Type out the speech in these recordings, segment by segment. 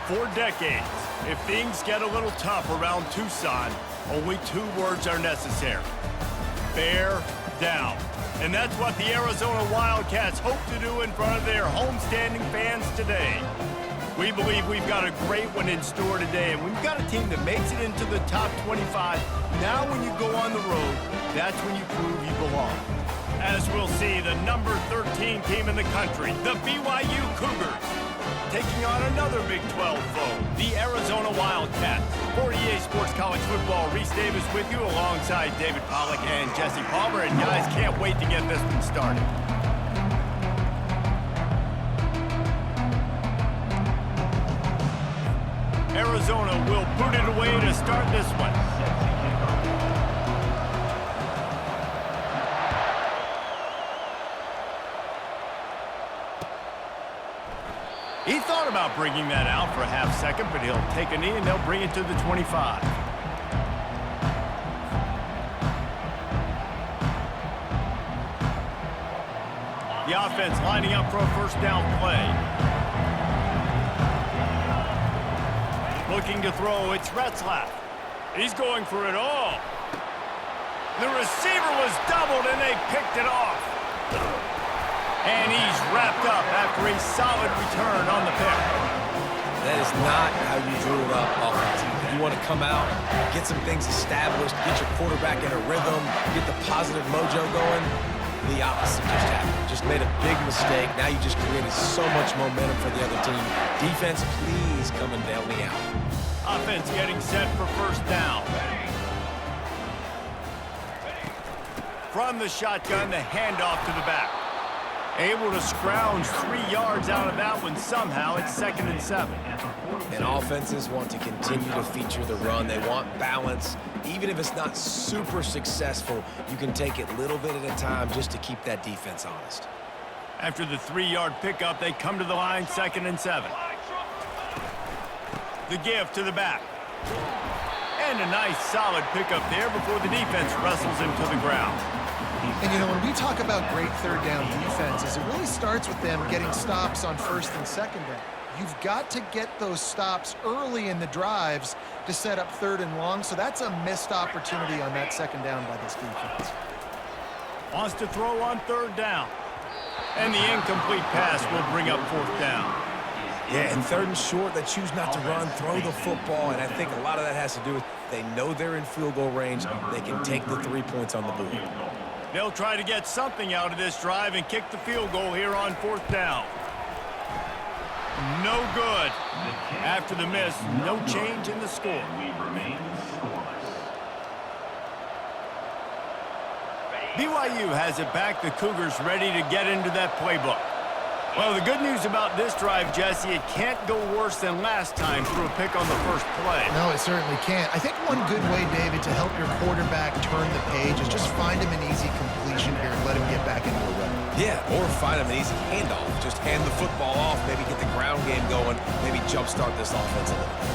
For decades, if things get a little tough around Tucson, only 2 words are necessary. Bear down. And that's what the Arizona Wildcats hope to do in front of their homestanding fans today. We believe we've got a great one in store today, and we've got a team that makes it into the top 25. Now when you go on the road, that's when you prove you belong. As we'll see, the number 13 team in the country, the BYU Cougars, taking on another Big 12 foe, the Arizona Wildcats. For EA Sports College Football, Reese Davis with you alongside David Pollack and Jesse Palmer. And guys, can't wait to get this one started. Arizona will boot it away to start this one. He thought about bringing that out for a half second, but he'll take a knee and they'll bring it to the 25. The offense lining up for a first down play. Looking to throw, it's Retzlaff. He's going for it all. The receiver was doubled and they picked it off. And he's wrapped up after a solid return on the pick. That is not how you drew it up offensively. You want to come out, get some things established, get your quarterback in a rhythm, get the positive mojo going. The opposite just happened. Just made a big mistake. Now you just created so much momentum for the other team. Defense, please come and bail me out. Offense getting set for first down. From the shotgun, the handoff to the back. Able to scrounge 3 yards out of that one somehow. It's 2nd and 7. And offenses want to continue to feature the run. They want balance. Even if it's not super successful, you can take it little bit at a time just to keep that defense honest. After the 3-yard pickup, they come to the line, 2nd and 7. The give to the back. And a nice solid pickup there before the defense wrestles him to the ground. And, you know, when we talk about great third down defenses, it really starts with them getting stops on first and second down. You've got to get those stops early in the drives to set up 3rd and long, so that's a missed opportunity on that 2nd down by this defense. Wants to throw on 3rd down. And the incomplete pass will bring up 4th down. Yeah, and 3rd and short, they choose not to run, throw the football, and I think a lot of that has to do with they know they're in field goal range. They can take the 3 points on the board. They'll try to get something out of this drive and kick the field goal here on 4th down. No good. After the miss, no change in the score. BYU has it back. The Cougars ready to get into that playbook. Well, the good news about this drive, Jesse, it can't go worse than last time through a pick on the first play. No, it certainly can't. I think one good way, David, to help your quarterback turn the page is just find him an easy completion here and let him get back into a run. Yeah, or find him an easy handoff. Just hand the football off, maybe get the ground game going, maybe jumpstart this offense a little bit.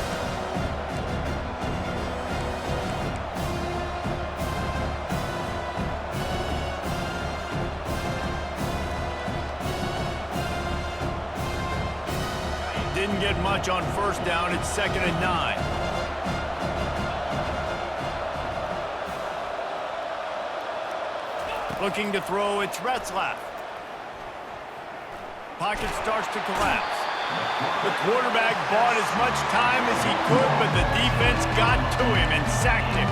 Didn't get much on first down. It's 2nd and 9. Looking to throw, it's Retzlaff. Pocket starts to collapse. The quarterback bought as much time as he could, but the defense got to him and sacked him.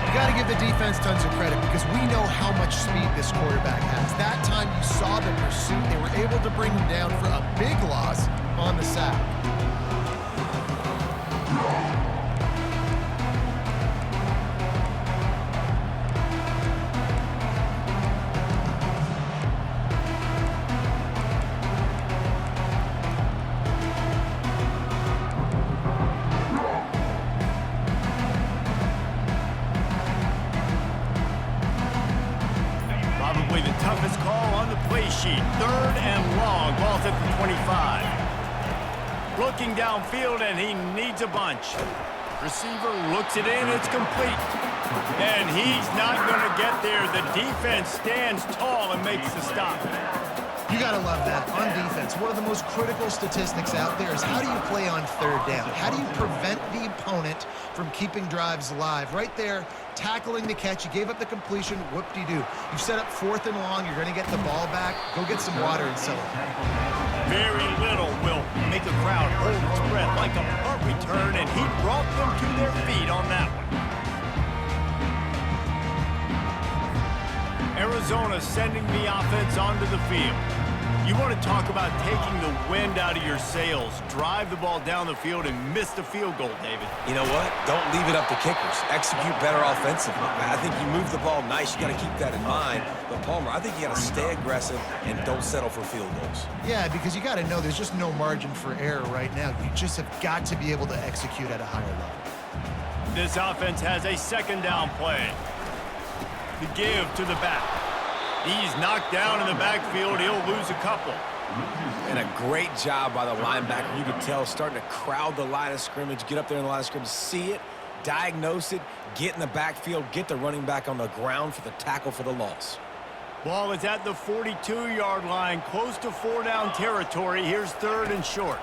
You got to give the defense tons of credit because we know how much speed this quarterback has. That time you saw the pursuit. They were able to bring him down for a big loss on the sack. Probably the toughest call on the play sheet. 3rd and long. Ball's at the 25. Looking downfield, and he needs a bunch. Receiver looks it in. It's complete. And he's not going to get there. The defense stands tall and makes the stop. You got to love that. On defense, one of the most critical statistics out there is how do you play on third down? How do you prevent the opponent from keeping drives alive? Right there, tackling the catch. You gave up the completion. Whoop-de-doo. You set up 4th and long. You're going to get the ball back. Go get some water and settle. Very little will make a crowd hold its breath like a punt return, and he brought them to their feet on that one. Arizona sending the offense onto the field. You want to talk about taking the wind out of your sails. Drive the ball down the field and miss the field goal, David. You know what? Don't leave it up to kickers. Execute better offensively. I think you move the ball nice. You got to keep that in mind. But, Palmer, I think you got to stay aggressive and don't settle for field goals. Yeah, because you got to know there's just no margin for error right now. You just have got to be able to execute at a higher level. This offense has a 2nd down play. The give to the back. He's knocked down in the backfield. He'll lose a couple. And a great job by the linebacker. You can tell starting to crowd the line of scrimmage, get up there in the line of scrimmage, see it, diagnose it, get in the backfield, get the running back on the ground for the tackle for the loss. Ball is at the 42-yard line, close to 4-down territory. Here's 3rd and short.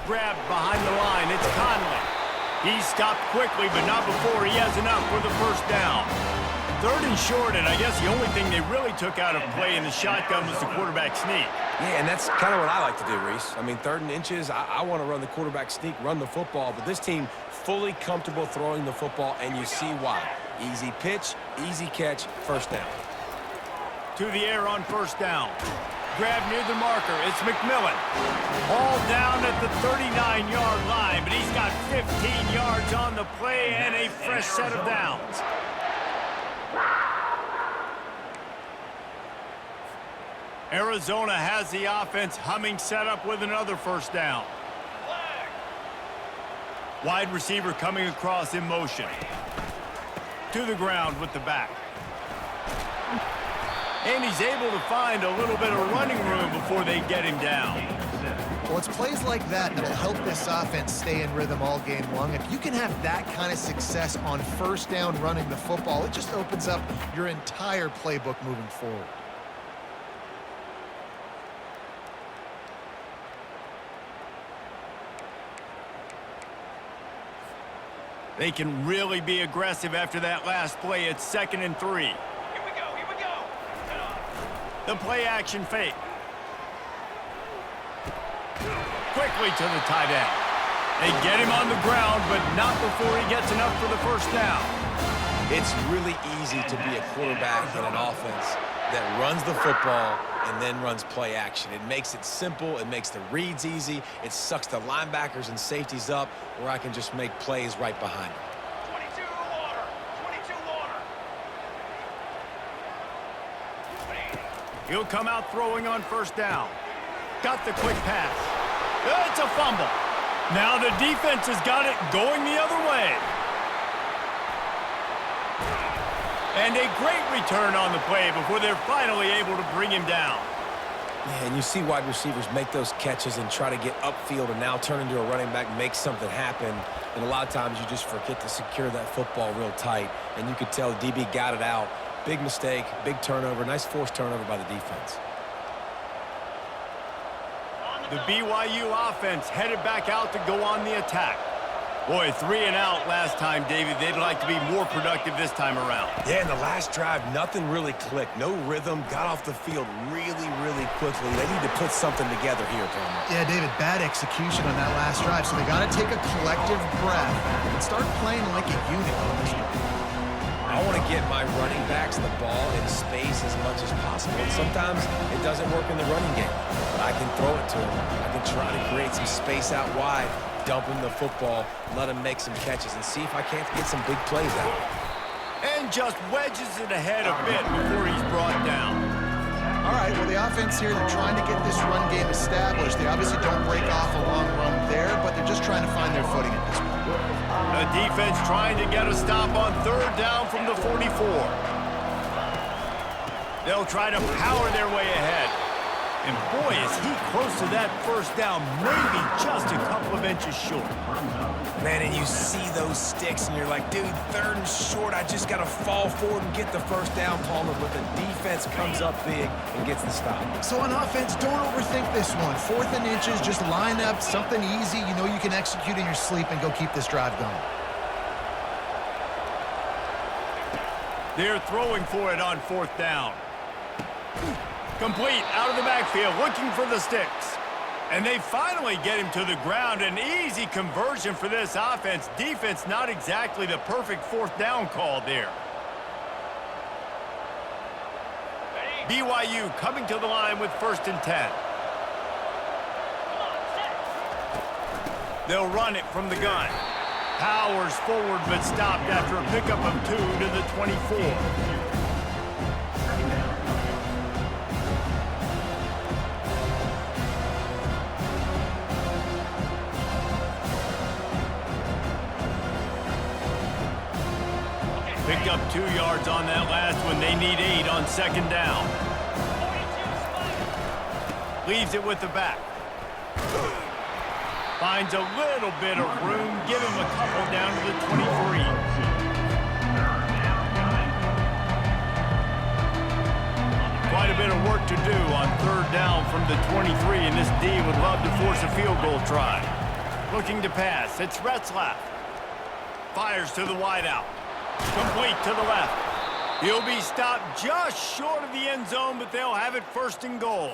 Grabbed behind the line. It's Conley. He's stopped quickly, but not before he has enough for the 1st down. 3rd and short, and I guess the only thing they really took out of play in the shotgun was the quarterback sneak. Yeah, and that's kind of what I like to do, Reese. I mean, 3rd and inches, I want to run the quarterback sneak, run the football, but this team fully comfortable throwing the football, and you see why. Easy pitch, easy catch, 1st down. To the air on 1st down. Grab near the marker. It's McMillan. All down at the 39-yard line, but he's got 15 yards on the play and a fresh set of downs. Arizona has the offense humming, set up with another 1st down. Wide receiver coming across in motion. To the ground with the back. And he's able to find a little bit of running room before they get him down. Well, it's plays like that that'll help this offense stay in rhythm all game long. If you can have that kind of success on 1st down running the football, it just opens up your entire playbook moving forward. They can really be aggressive after that last play. It's 2nd and 3. Here we go. The play action fake. Quickly to the tight end. They get him on the ground, but not before he gets enough for the 1st down. It's really easy to be a quarterback in an offense that runs the football and then runs play action. It makes it simple. It makes the reads easy. It sucks the linebackers and safeties up where I can just make plays right behind them. 22 water. 22 water. He'll come out throwing on 1st down. Got the quick pass. It's a fumble. Now the defense has got it going the other way. And a great return on the play before they're finally able to bring him down. Yeah, and you see wide receivers make those catches and try to get upfield and now turn into a running back, make something happen. And a lot of times you just forget to secure that football real tight. And you could tell the DB got it out. Big mistake, big turnover, nice forced turnover by the defense. The BYU offense headed back out to go on the attack. Boy, 3 and out last time, David. They'd like to be more productive this time around. Yeah, in the last drive, nothing really clicked. No rhythm, got off the field really, really quickly. They need to put something together here, Palmer. Yeah, David, bad execution on that last drive, so they got to take a collective breath and start playing like a unit on this one. I want to get my running backs the ball in space as much as possible. And sometimes it doesn't work in the running game, but I can throw it to them. I can try to create some space out wide, dump him the football, let him make some catches, and see if I can't get some big plays out. And just wedges it ahead a bit before he's brought down. All right, well, the offense here, they're trying to get this run game established. They obviously don't break off a long run there, but they're just trying to find their footing at this point. The defense trying to get a stop on 3rd down from the 44. They'll try to power their way ahead. And boy, is he close to that first down, maybe just a couple of inches short. Man, and you see those sticks, and you're like, dude, 3rd and short. I just got to fall forward and get the first down, Palmer. But the defense comes up big and gets the stop. So on offense, don't overthink this one. 4th and inches, just line up something easy you know you can execute in your sleep and go keep this drive going. They're throwing for it on 4th down. Complete out of the backfield, looking for the sticks. And they finally get him to the ground. An easy conversion for this offense. Defense not exactly the perfect 4th down call there. BYU coming to the line with 1st and 10. They'll run it from the gun. Powers forward but stopped after a pickup of 2 to the 24. Picked up 2 yards on that last one. They need 8 on 2nd down. Leaves it with the back. Finds a little bit of room. Give him a couple down to the 23. Quite a bit of work to do on 3rd down from the 23, and this D would love to force a field goal try. Looking to pass. It's Retzlaff. Fires to the wideout. Complete to the left. He'll be stopped just short of the end zone, but they'll have it 1st and goal.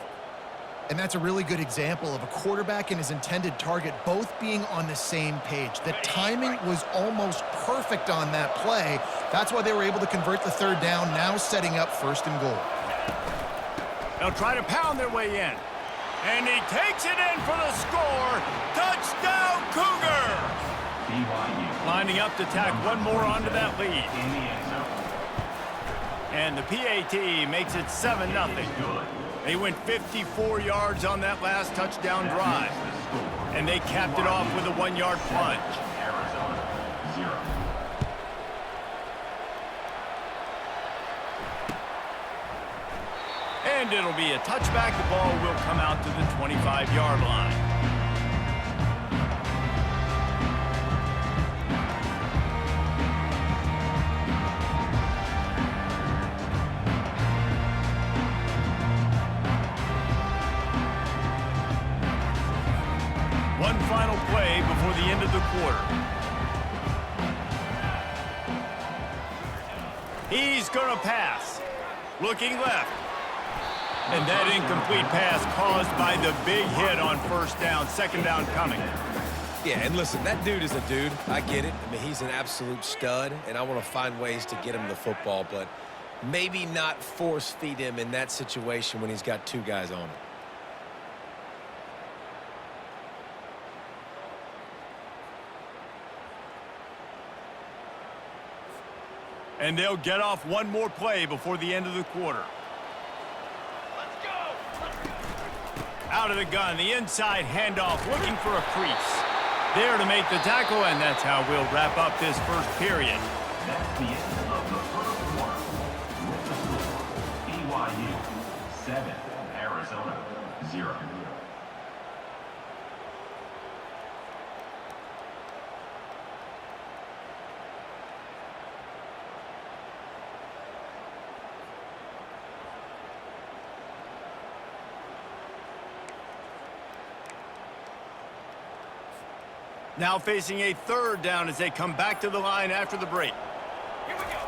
And that's a really good example of a quarterback and his intended target both being on the same page. The timing was almost perfect on that play. That's why they were able to convert the 3rd down, now setting up 1st and goal. They'll try to pound their way in. And he takes it in for the score. Touchdown, Cougar! Lining up to tack one more onto that lead. And the PAT makes it 7-0. They went 54 yards on that last touchdown drive. And they capped it off with a 1-yard plunge. And it'll be a touchback. The ball will come out to the 25-yard line. One final play before the end of the quarter. He's going to pass. Looking left. And that incomplete pass caused by the big hit on 1st down. 2nd down coming. Yeah, and listen, that dude is a dude. I get it. I mean, he's an absolute stud, and I want to find ways to get him the football, but maybe not force feed him in that situation when he's got 2 guys on him. And they'll get off one more play before the end of the quarter. Let's go! Out of the gun, the inside handoff, looking for a crease. There to make the tackle, and that's how we'll wrap up this 1st period. That's the end of the 1st quarter. With the score, BYU 7, Arizona 0. Now facing a 3rd down as they come back to the line after the break. Here we go.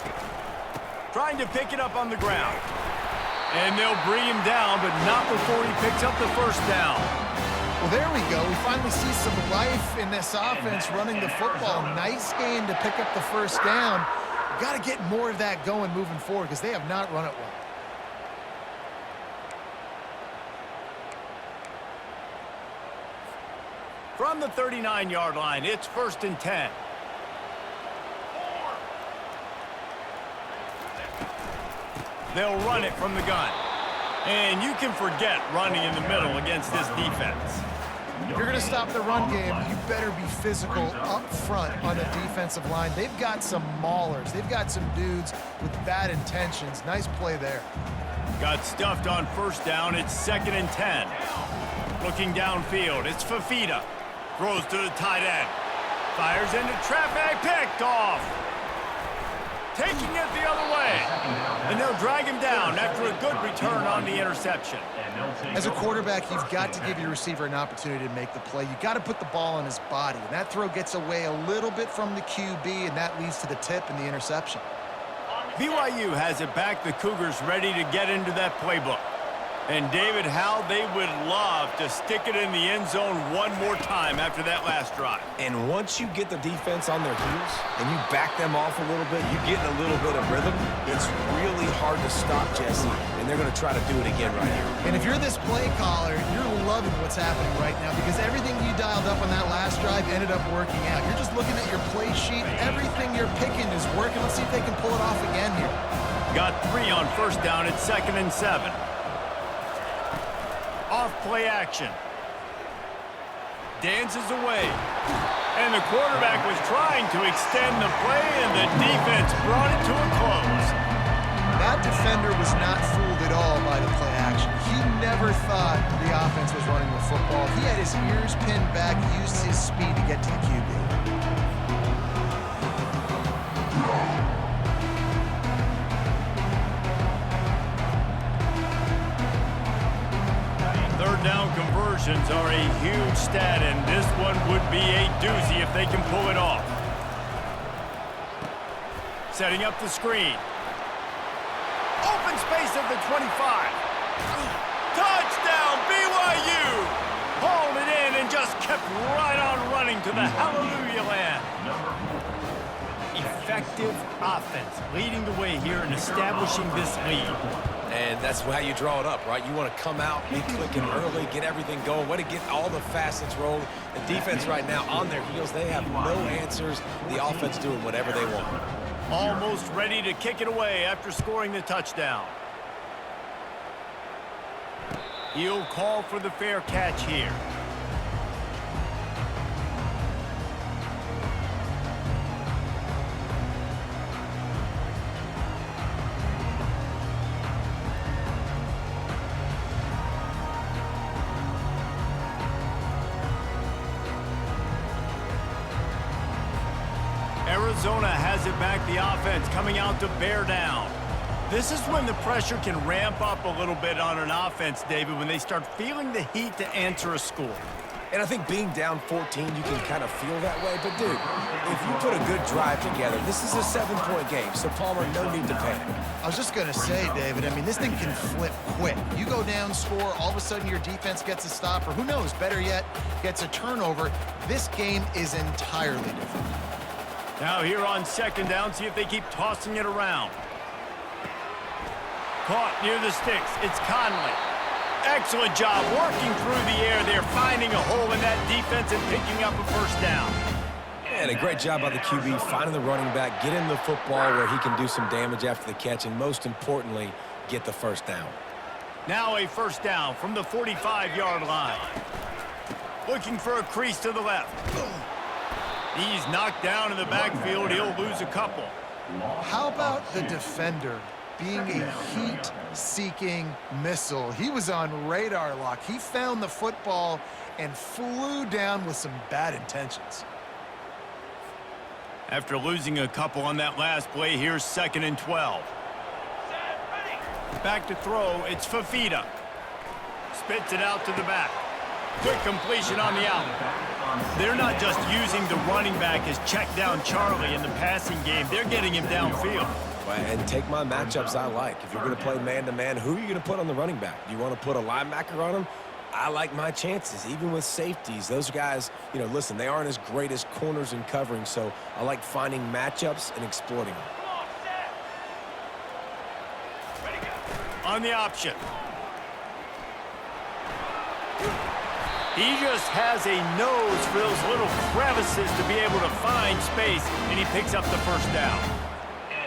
Trying to pick it up on the ground. And they'll bring him down, but not before he picks up the 1st down. Well, there we go. We finally see some life in this offense running the football. Nice game to pick up the 1st down. Got to get more of that going moving forward because they have not run it well. From the 39-yard line, it's 1st and 10. They'll run it from the gun. And you can forget running in the middle against this defense. If you're going to stop the run game, you better be physical up front on the defensive line. They've got some maulers. They've got some dudes with bad intentions. Nice play there. Got stuffed on first down. It's 2nd and 10. Looking downfield, it's Fafita. Throws to the tight end. Fires into traffic, picked off. Taking it the other way. And they'll drag him down after a good return on the interception. As a quarterback, you've got to give your receiver an opportunity to make the play. You've got to put the ball on his body. And that throw gets away a little bit from the QB, and that leads to the tip and the interception. BYU has it back. The Cougars ready to get into that playbook. And David, how they would love to stick it in the end zone one more time after that last drive. And once you get the defense on their heels and you back them off a little bit, you get in a little bit of rhythm, it's really hard to stop, Jesse, and they're going to try to do it again right here. And if you're this play caller, you're loving what's happening right now because everything you dialed up on that last drive ended up working out. You're just looking at your play sheet. Everything you're picking is working. Let's see if they can pull it off again here. Got 3 on first down. It's 2nd and 7. Off play action. Dances away. And the quarterback was trying to extend the play, and the defense brought it to a close. That defender was not fooled at all by the play action. He never thought the offense was running the football. He had his ears pinned back, used his speed to get to the QB. Third down conversions are a huge stat, and this one would be a doozy if they can pull it off. Setting up the screen. Open space at the 25. Touchdown, BYU! Hauled it in and just kept right on running to the hallelujah land. Effective offense leading the way here and establishing this lead. And that's how you draw it up, right? You want to come out, be clicking early, get everything going, way to get all the facets rolling. The defense right now on their heels, they have no answers. The offense doing whatever they want. Almost ready to kick it away after scoring the touchdown. He'll call for the fair catch here. Arizona has it back, the offense coming out to bear down. This is when the pressure can ramp up a little bit on an offense, David, when they start feeling the heat to answer a score. And I think being down 14, you can kind of feel that way. But, dude, if you put a good drive together, this is a 7-point game. So, Palmer, no need to panic. I was just going to say, David, I mean, this thing can flip quick. You go down, score, all of a sudden your defense gets a stop, or who knows, better yet, gets a turnover. This game is entirely different. Now here on 2nd down, see if they keep tossing it around. Caught near the sticks. It's Conley. Excellent job working through the air there, finding a hole in that defense and picking up a first down. And a great job by the QB, finding the running back, get him the football where he can do some damage after the catch, and most importantly, get the first down. Now a first down from the 45-yard line. Looking for a crease to the left. He's knocked down in the backfield. He'll lose a couple. How about the defender being a heat-seeking missile? He was on radar lock. He found the football and flew down with some bad intentions. After losing a couple on that last play, here's 2nd and 12. Back to throw. It's Fafita. Spits it out to the back. Quick completion on the out. They're not just using the running back as check down Charlie in the passing game. They're getting him downfield. And take my matchups I like. If you're going to play man-to-man, who are you going to put on the running back? Do you want to put a linebacker on him? I like my chances, even with safeties. Those guys, you know, listen, they aren't as great as corners and covering, so I like finding matchups and exploiting them. On the option. He just has a nose for those little crevices to be able to find space, and he picks up the first down.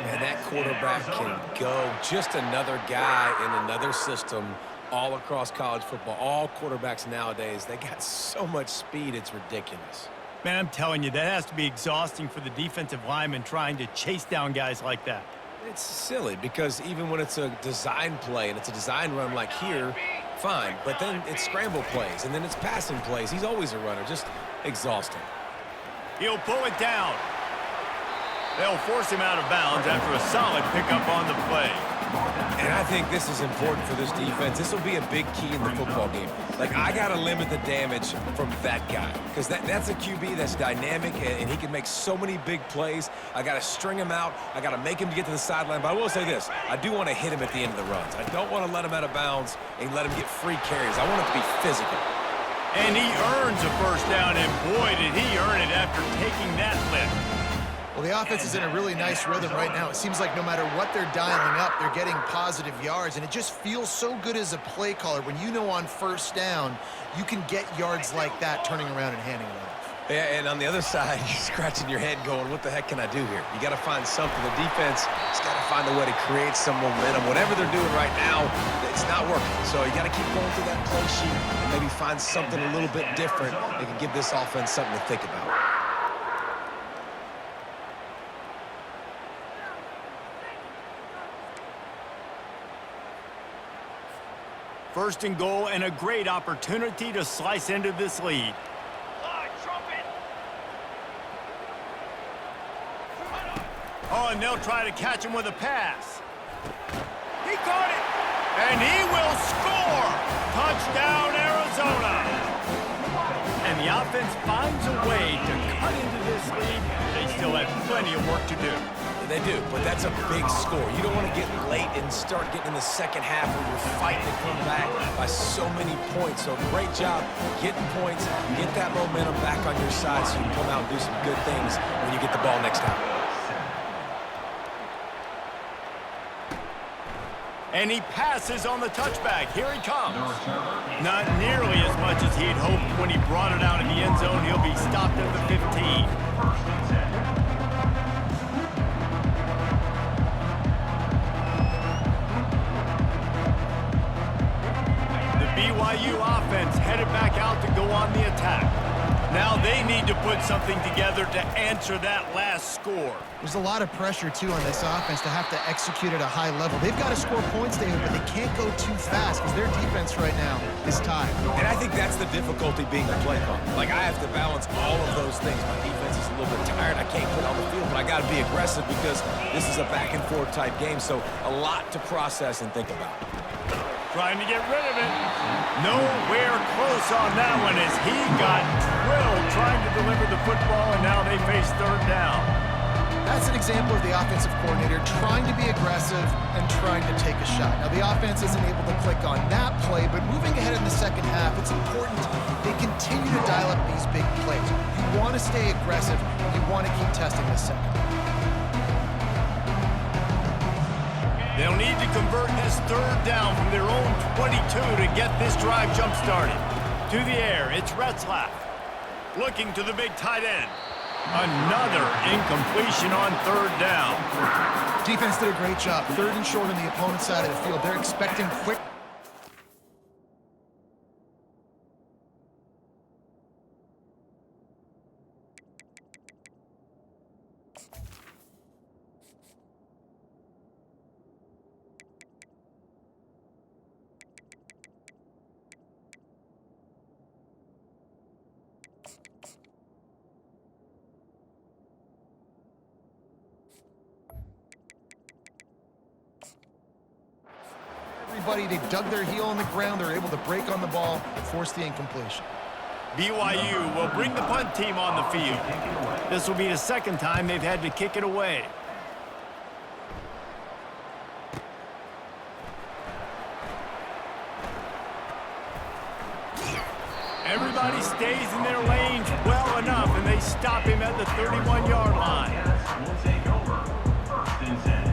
And that quarterback can go. Just another guy in another system all across college football. All quarterbacks nowadays, they got so much speed, it's ridiculous. Man, I'm telling you, that has to be exhausting for the defensive lineman trying to chase down guys like that. It's silly because even when it's a design play and it's a design run like here, fine. But then it's scramble plays, and then it's passing plays. He's always a runner, just exhausting. He'll pull it down. They'll force him out of bounds after a solid pickup on the play. And I think this is important for this defense. This will be a big key in the football game. Like, I got to limit the damage from that guy because that's a QB that's dynamic, and he can make so many big plays. I got to string him out. I got to make him get to the sideline. But I will say this. I do want to hit him at the end of the runs. I don't want to let him out of bounds and let him get free carries. I want it to be physical. And he earns a first down, and boy, did he earn it after taking that lift. Well, the offense is in a really nice rhythm right now. It seems like no matter what they're dialing up, they're getting positive yards, and it just feels so good as a play caller when you know on first down you can get yards like that turning around and handing it off. Yeah, and on the other side, you're scratching your head going, what the heck can I do here? You got to find something. The defense has got to find a way to create some momentum. Whatever they're doing right now, it's not working. So you got to keep going through that play sheet and maybe find something a little bit different that can give this offense something to think about. First and goal, and a great opportunity to slice into this lead. Oh, and they'll try to catch him with a pass. He caught it, and he will score! Touchdown, Arizona! And the offense finds a way to cut into this lead. They still have plenty of work to do. They do, but that's a big score. You don't want to get late and start getting in the second half where you're fighting to come back by so many points. So great job getting points, get that momentum back on your side so you can come out and do some good things when you get the ball next time. And he passes on the touchback. Here he comes. Not nearly as much as he had hoped when he brought it out in the end zone. He'll be stopped at the 15. BYU offense headed back out to go on the attack. Now they need to put something together to answer that last score. There's a lot of pressure, too, on this offense to have to execute at a high level. They've got to score points, David, but they can't go too fast because their defense right now is tied. And I think that's the difficulty being a play caller. Like, I have to balance all of those things. My defense is a little bit tired. I can't put it on the field, but I got to be aggressive because this is a back-and-forth type game, so a lot to process and think about. Trying to get rid of it. Nowhere close on that one as he got drilled trying to deliver the football, and now they face third down. That's an example of the offensive coordinator trying to be aggressive and trying to take a shot. Now, the offense isn't able to click on that play, but moving ahead in the second half, it's important they continue to dial up these big plays. You want to stay aggressive. You want to keep testing this second. They'll need to convert this third down from their own 22 to get this drive jump-started. To the air, it's Retzlaff. Looking to the big tight end. Another incompletion on third down. Defense did a great job. Third and short on the opponent's side of the field. They're expecting quick. Everybody, they dug their heel on the ground. They're able to break on the ball, force the incompletion. BYU will bring the punt team on the field. This will be the second time they've had to kick it away. Everybody stays in their lanes well enough, and they stop him at the 31-yard line. Will take over. First and 10.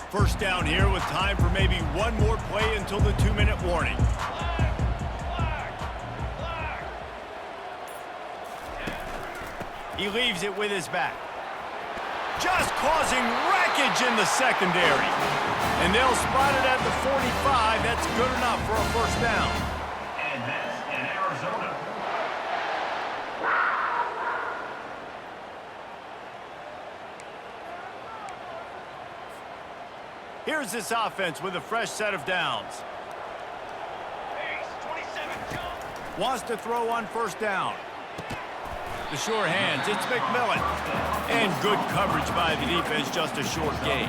First down here with time for maybe one more play until the 2-minute warning. He leaves it with his back. Just causing wreckage in the secondary. And they'll spot it at the 45. That's good enough for a first down. And this Here's this offense with a fresh set of downs. Ace, 27, jump. Wants to throw on first down. The sure hands, it's McMillan. And good coverage by the defense, just a short gain.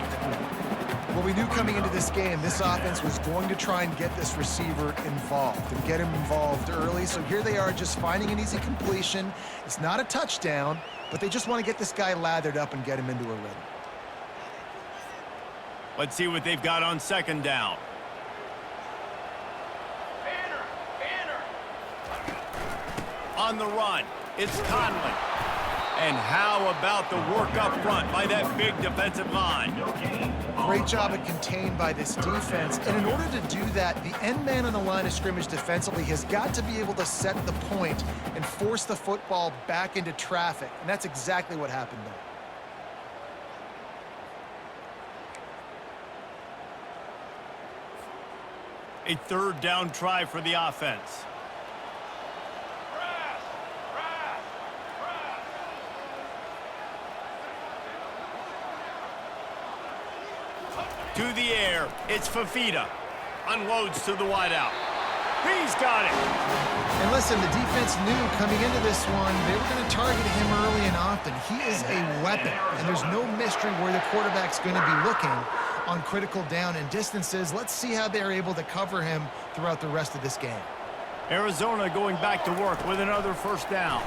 Well, we knew coming into this game, this offense was going to try and get this receiver involved and get him involved early. So here they are just finding an easy completion. It's not a touchdown, but they just want to get this guy lathered up and get him into a rhythm. Let's see what they've got on second down. Banner. On the run, it's Conley. And how about the work up front by that big defensive line? Great job at contained by this defense. And in order to do that, the end man on the line of scrimmage defensively has got to be able to set the point and force the football back into traffic. And that's exactly what happened there. A third down try for the offense. Press. To the air, it's Fafita. Unloads to the wideout. He's got it. And listen, the defense knew coming into this one, they were going to target him early and often. He is a weapon, and there's no mystery where the quarterback's going to be looking on critical down and distances. Let's see how they're able to cover him throughout the rest of this game. Arizona going back to work with another first down.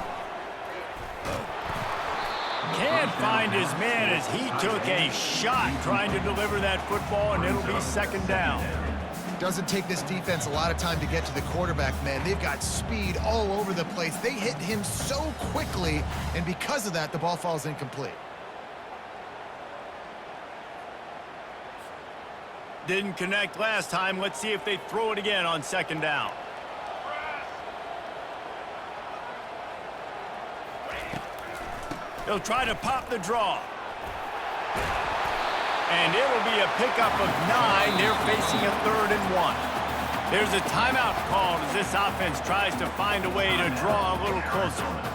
Can't find his man as he took a shot trying to deliver that football, and it'll be second down. Doesn't take this defense a lot of time to get to the quarterback, man. They've got speed all over the place. They hit him so quickly, and because of that, the ball falls incomplete. Didn't connect last time. Let's see if they throw it again on second down. They'll try to pop the draw. And it'll be a pickup of 9. They're facing a 3rd and 1. There's a timeout called as this offense tries to find a way to draw a little closer.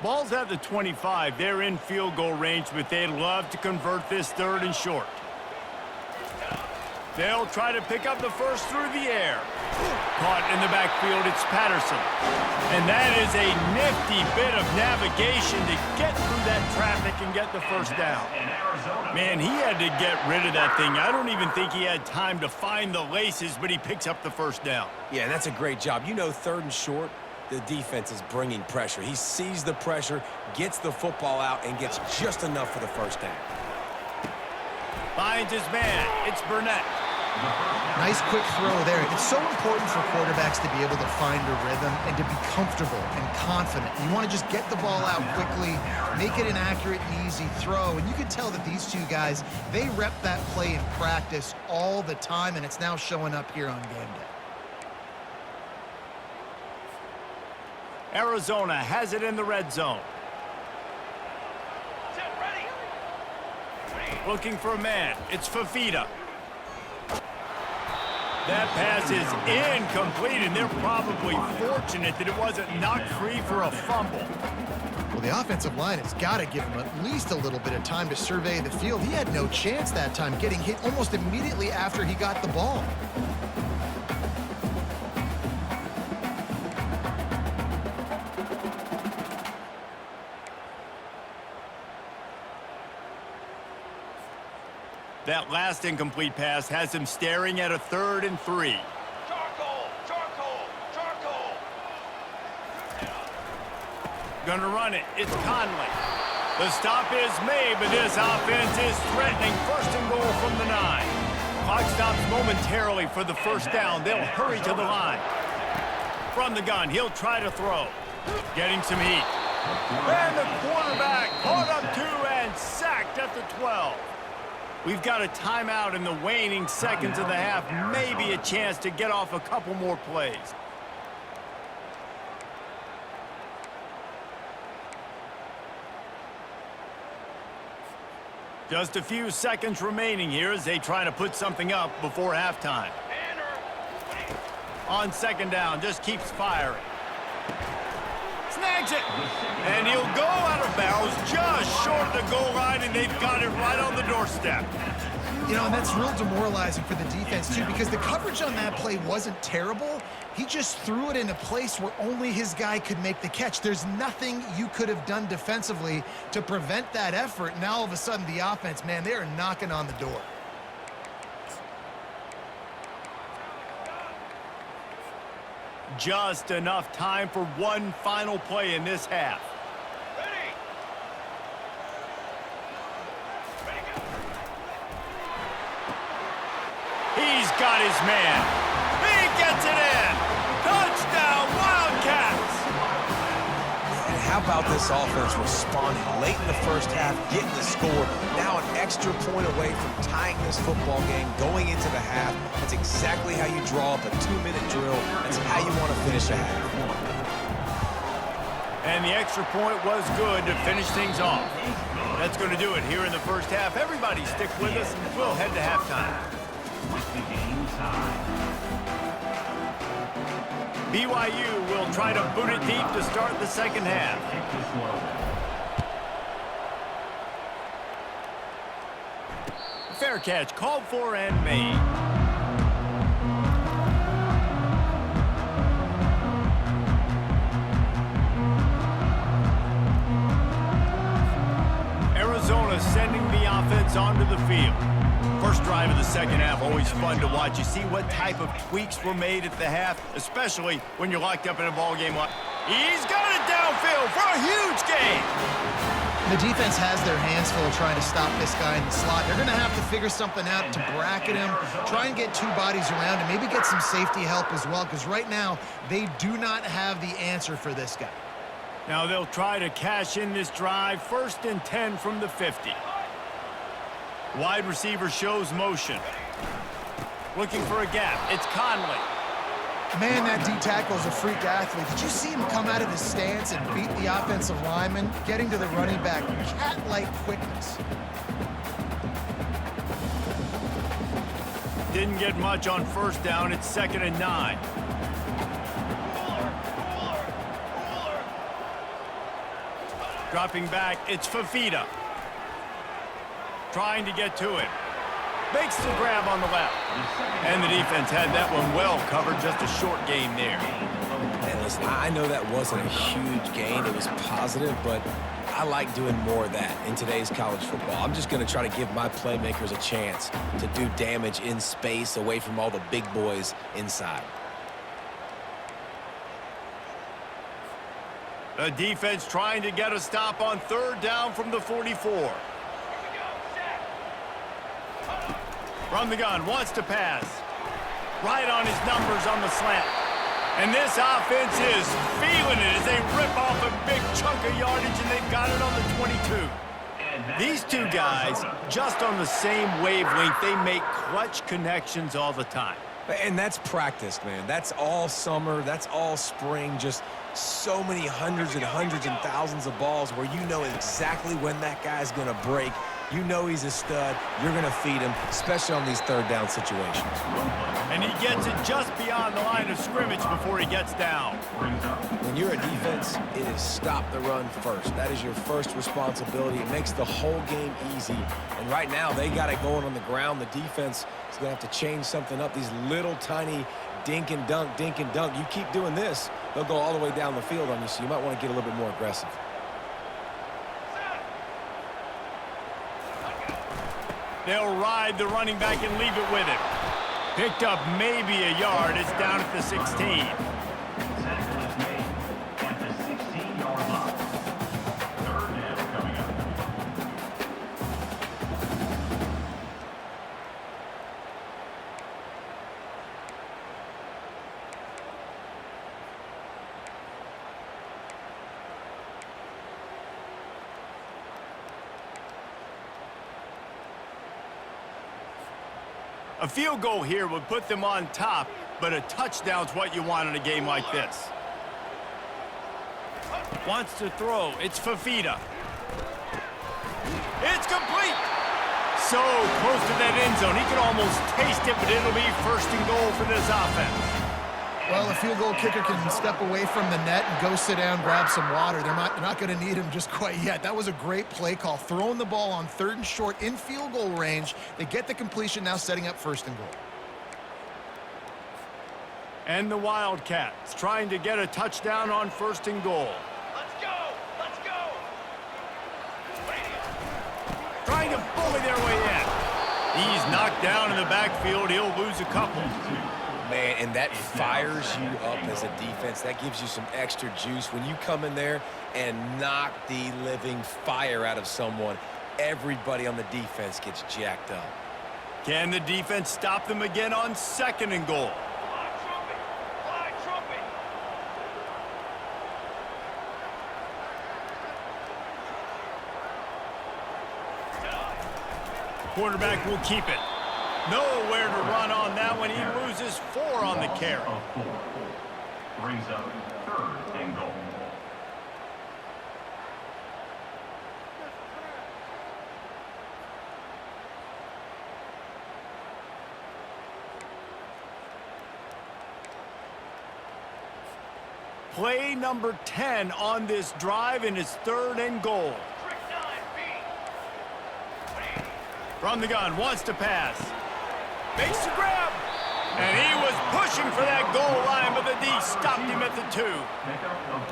Ball's at the 25. They're in field goal range, but they'd love to convert this 3rd and short. They'll try to pick up the first through the air. Caught in the backfield, it's Patterson. And that is a nifty bit of navigation to get through that traffic and get the first down. Man, he had to get rid of that thing. I don't even think he had time to find the laces, but he picks up the first down. Yeah, that's a great job. You know, 3rd and short, the defense is bringing pressure. He sees the pressure, gets the football out, and gets just enough for the first down. Finds his man. It's Burnett. Nice quick throw there. It's so important for quarterbacks to be able to find a rhythm and to be comfortable and confident. You want to just get the ball out quickly, make it an accurate and easy throw. And you can tell that these two guys, they rep that play in practice all the time, and it's now showing up here on game day. Arizona has it in the red zone. Set, ready. Looking for a man. It's Fafita. That pass is incomplete, and they're probably fortunate that it wasn't knocked free for a fumble. Well, the offensive line has got to give him at least a little bit of time to survey the field. He had no chance that time, getting hit almost immediately after he got the ball. That last incomplete pass has him staring at a 3rd and 3. Charcoal. Gonna run it. It's Conley. The stop is made, but this offense is threatening. 1st and goal from the 9. Clock stops momentarily for the first down. They'll hurry to the line. From the gun, he'll try to throw. Getting some heat. And the quarterback caught up 2 and sacked at the 12. We've got a timeout in the waning seconds of the half. Maybe a chance to get off a couple more plays. Just a few seconds remaining here as they try to put something up before halftime. On second down, just keeps firing. Snags it! And he'll go out of bounds just short of the goal line, and they've got it right on the doorstep. You know, and that's real demoralizing for the defense, too, because the coverage on that play wasn't terrible. He just threw it in a place where only his guy could make the catch. There's nothing you could have done defensively to prevent that effort. Now, all of a sudden, the offense, man, they are knocking on the door. Just enough time for one final play in this half. Ready. Ready, go. He's got his man. He gets it in. Touchdown, Wildcats! And how about this offense responding late in the first half, getting the score, now an extra point away from tying this football game, going into the half. That's exactly how you draw up a 2-minute drill. That's how you want to finish a half. And the extra point was good to finish things off. That's going to do it here in the first half. Everybody stick with us. We'll head to halftime. With the game tied. BYU will try to boot it deep to start the second half. Kick this one. Fair catch called for and made. Arizona sending the offense onto the field. First drive of the second half, always fun to watch. You see what type of tweaks were made at the half, especially when you're locked up in a ball game. He's got it downfield for a huge gain. The defense has their hands full trying to stop this guy in the slot. They're going to have to figure something out to bracket him, try and get two bodies around him, maybe get some safety help as well, because right now they do not have the answer for this guy. Now they'll try to cash in this drive. 1st and 10 from the 50. Wide receiver shows motion. Looking for a gap. It's Conley. Man, that D-tackle is a freak athlete. Did you see him come out of his stance and beat the offensive lineman, getting to the running back? Cat-like quickness. Didn't get much on first down. It's 2nd and 9. Dropping back, it's Fafita. Trying to get to it. Makes the grab on the left. And the defense had that one well covered. Just a short gain there. And listen, I know that wasn't a huge gain. It was positive, but I like doing more of that in today's college football. I'm just going to try to give my playmakers a chance to do damage in space away from all the big boys inside. The defense trying to get a stop on 3rd down from the 44. From the gun, wants to pass. Right on his numbers on the slant. And this offense is feeling it as they rip off a big chunk of yardage, and they've got it on the 22. These two guys, just on the same wavelength, they make clutch connections all the time. And that's practiced, man. That's all summer. That's all spring. Just so many hundreds and thousands of balls where you know exactly when that guy's going to break. You know he's a stud. You're going to feed him, especially on these 3rd down situations. And he gets it just beyond the line of scrimmage before he gets down. When you're a defense, it is stop the run first. That is your first responsibility. It makes the whole game easy. And right now, they got it going on the ground. The defense is going to have to change something up. These little tiny dink and dunk, dink and dunk. You keep doing this, they'll go all the way down the field on you, so you might want to get a little bit more aggressive. They'll ride the running back and leave it with him. Picked up maybe a yard. It's down at the 16. Tackle is made at the 16-yard line. 3rd down coming up. A field goal here would put them on top, but a touchdown's what you want in a game like this. Wants to throw. It's Fafita. It's complete. So close to that end zone. He could almost taste it, but it'll be first and goal for this offense. Well, a field goal kicker can step away from the net and go sit down, grab some water. They're not going to need him just quite yet. That was a great play call. Throwing the ball on 3rd and short in field goal range. They get the completion, now setting up first and goal. And the Wildcats trying to get a touchdown on first and goal. Let's go! Let's go! Trying to bully their way in. He's knocked down in the backfield. He'll lose a couple. Man, and that fires you up as a defense. That gives you some extra juice. When you come in there and knock the living fire out of someone, everybody on the defense gets jacked up. Can the defense stop them again on 2nd and goal? Fly trumpet! Fly trumpet! Quarterback will keep it. Nowhere to run on that one. He loses 4 on the carry. Of 4. Brings up 3rd and goal. Play number 10 on this drive, and it's 3rd and goal. Trick 9B! From the gun, wants to pass. Makes the grab. And he was pushing for that goal line, but the D stopped him at the 2.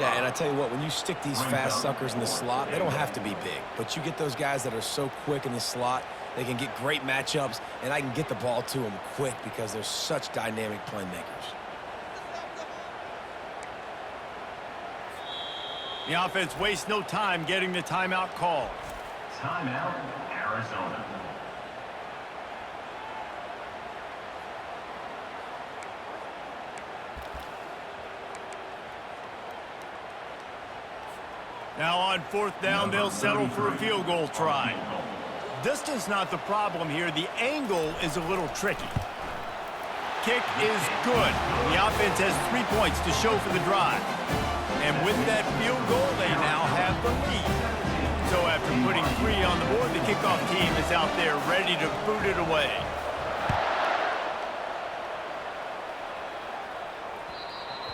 Yeah, and I tell you what, when you stick these fast suckers in the slot, they don't have to be big. But you get those guys that are so quick in the slot, they can get great matchups, and I can get the ball to them quick because they're such dynamic playmakers. The offense wastes no time getting the timeout call. Timeout, Arizona. Now on 4th down, they'll settle for a field goal try. Distance not the problem here. The angle is a little tricky. Kick is good. The offense has 3 points to show for the drive. And with that field goal, they now have the lead. So after putting 3 on the board, the kickoff team is out there ready to boot it away.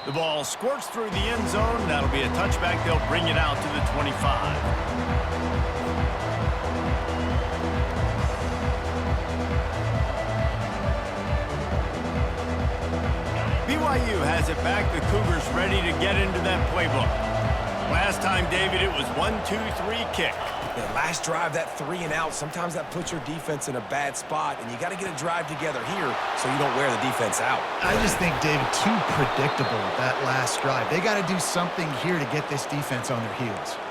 The ball squirts through the end zone. That'll be a touchback. They'll bring it out to the 25. BYU has it back. The Cougars ready to get into that playbook. Last time, David, it was 1-2-3 kick. Yeah, last drive, that 3 and out, sometimes that puts your defense in a bad spot, and you got to get a drive together here so you don't wear the defense out. I just think, David, too predictable that last drive. They got to do something here to get this defense on their heels.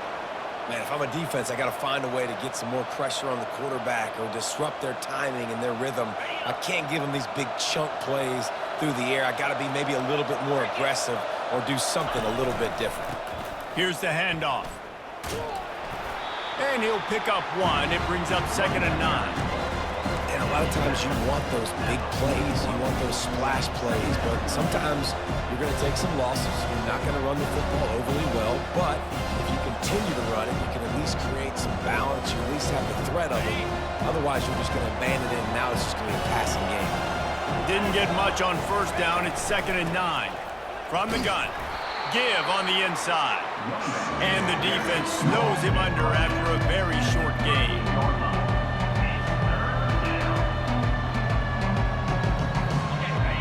Man, if I'm a defense, I got to find a way to get some more pressure on the quarterback or disrupt their timing and their rhythm. I can't give them these big chunk plays through the air. I got to be maybe a little bit more aggressive or do something a little bit different. Here's the handoff. And he'll pick up 1. It brings up 2nd and 9. And a lot of times you want those big plays, you want those splash plays, but sometimes you're going to take some losses. You're not going to run the football overly well, but if you continue to run it, you can at least create some balance. You at least have the threat of it. Otherwise, you're just going to abandon it, and now it's just going to be a passing game. Didn't get much on 1st down. It's 2nd and 9. From the gun. Give on the inside. And the defense snows him under after a very short gain.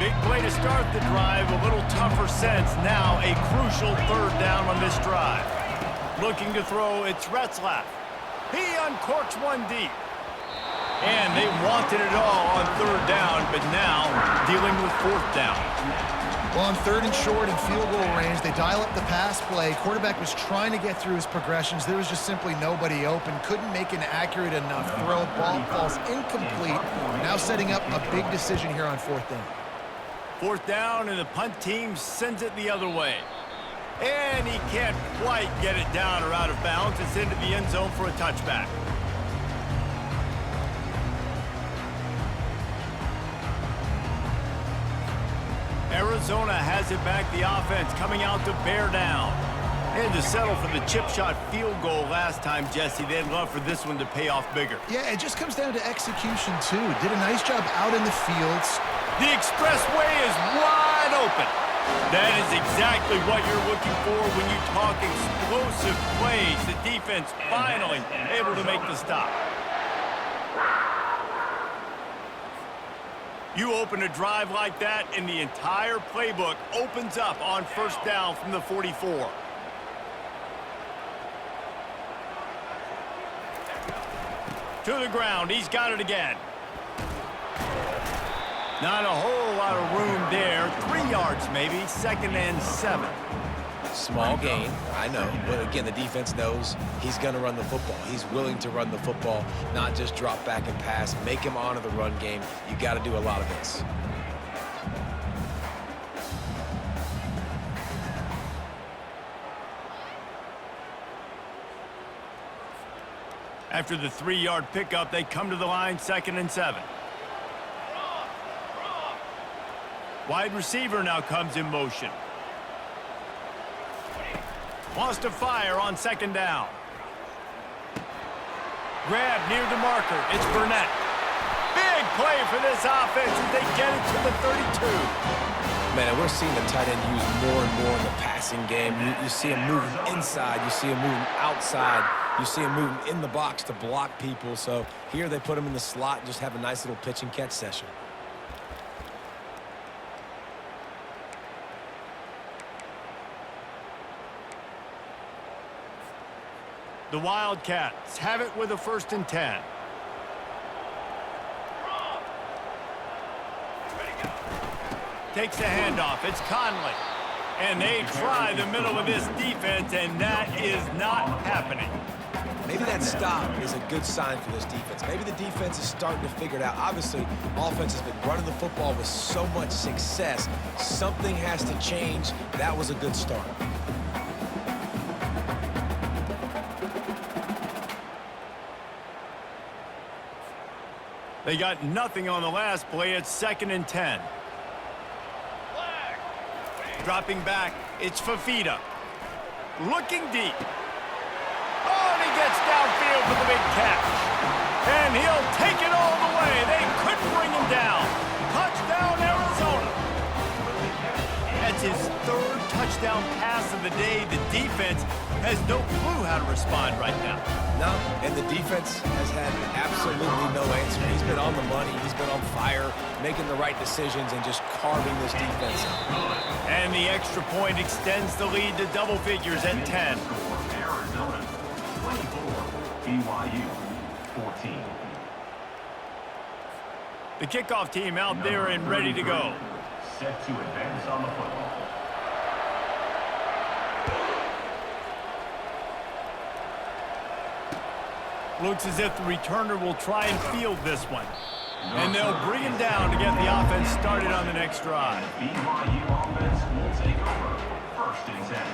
Big play to start the drive. A little tougher sense. Now a crucial 3rd down on this drive. Looking to throw, it's Retzlaff. He uncorks 1 deep. And they wanted it all on 3rd down, but now dealing with 4th down. Well, on 3rd and short and field goal range, they dial up the pass play. Quarterback was trying to get through his progressions. There was just simply nobody open. Couldn't make an accurate enough throw. Ball falls incomplete. Now setting up a big decision here on 4th down. 4th down, and the punt team sends it the other way. And he can't quite get it down or out of bounds. It's into the end zone for a touchback. Arizona has it back, the offense coming out to bear down. And to settle for the chip shot field goal last time, Jesse, they'd love for this one to pay off bigger. Yeah, it just comes down to execution, too. Did a nice job out in the fields. The expressway is wide open. That is exactly what you're looking for when you talk explosive plays. The defense finally able to make the stop. You open a drive like that, and the entire playbook opens up on first down from the 44. To the ground. He's got it again. Not a whole lot of room there. 3 yards maybe. 2nd and 7. Small gain, I know. But again, the defense knows he's going to run the football. He's willing to run the football, not just drop back and pass. Make him honor the run game. You got to do a lot of this. After the 3-yard pickup, they come to the line, 2nd and 7. Wide receiver now comes in motion. Wants to fire on 2nd down. Grab near the marker. It's Burnett. Big play for this offense as they get it to the 32. Man, and we're seeing the tight end used more and more in the passing game. You see him moving inside. You see him moving outside. You see him moving in the box to block people. So here they put him in the slot and just have a nice little pitch and catch session. The Wildcats have it with a 1st and 10. Takes the handoff. It's Conley. And they try the middle of this defense, and that is not happening. Maybe that stop is a good sign for this defense. Maybe the defense is starting to figure it out. Obviously, offense has been running the football with so much success. Something has to change. That was a good start. They got nothing on the last play. It's 2nd and 10. Dropping back, it's Fafita. Looking deep. Oh, and he gets downfield for the big catch. And he'll take it all the way. They couldn't bring him down. Touchdown, Arizona. That's his 3rd touchdown pass of the day. The defense has no clue how to respond right now. No, and the defense has had absolutely no answer. He's been on the money. He's been on fire, making the right decisions and just carving this defense up. And the extra point extends the lead to double figures at 10. Arizona 24, BYU 14. The kickoff team out there and ready to go. Set to advance on the football. Looks as if the returner will try and field this one. And they'll bring him down to get the offense started on the next drive. BYU offense will take over 1st and 10.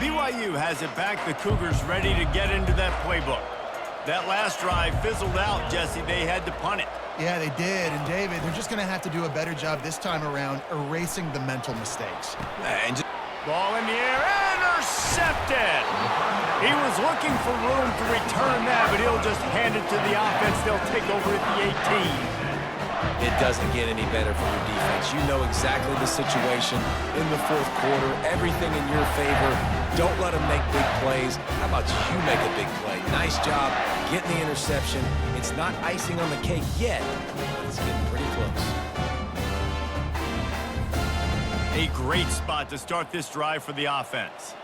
BYU has it back. The Cougars ready to get into that playbook. That last drive fizzled out, Jesse. They had to punt it. Yeah, they did. And, David, they're just going to have to do a better job this time around erasing the mental mistakes. Ball in the air, intercepted. He was looking for room to return that, but he'll just hand it to the offense. They'll take over at the 18. It doesn't get any better for your defense. You know exactly the situation in the 4th quarter. Everything in your favor. Don't let them make big plays. How about you make a big play? Nice job getting the interception. It's not icing on the cake yet, but it's getting pretty close. A great spot to start this drive for the offense.